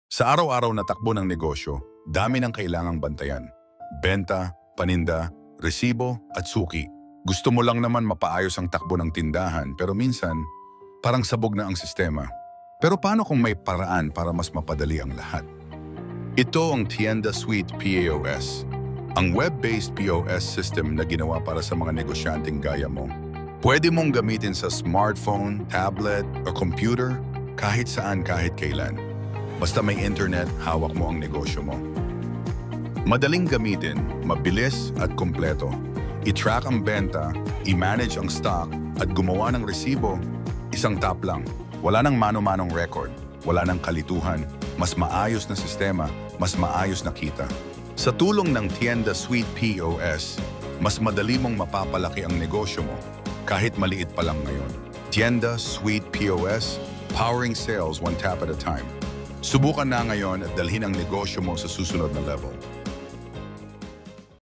Sa araw-araw na takbo ng negosyo, dami ng kailangang bantayan. Benta, paninda, resibo at suki. Gusto mo lang naman mapaayos ang takbo ng tindahan pero minsan, parang sabog na ang sistema. Pero paano kung may paraan para mas mapadali ang lahat? Ito ang Tienda Suite POS, ang web-based POS system na ginawa para sa mga negosyanteng gaya mo. Pwede mong gamitin sa smartphone, tablet, o computer, kahit saan, kahit kailan. Basta may internet, hawak mo ang negosyo mo. Madaling gamitin, mabilis at kumpleto. I-track ang benta, i-manage ang stock, at gumawa ng resibo, isang tap lang. Wala nang mano-manong record, wala nang kalituhan, mas maayos na sistema, mas maayos na kita. Sa tulong ng Tienda Suite POS, mas madali mong mapapalaki ang negosyo mo, kahit maliit pa lang ngayon. Tienda Suite POS, powering sales one tap at a time. Subukan na ngayon at dalhin ang negosyo mo sa susunod na level.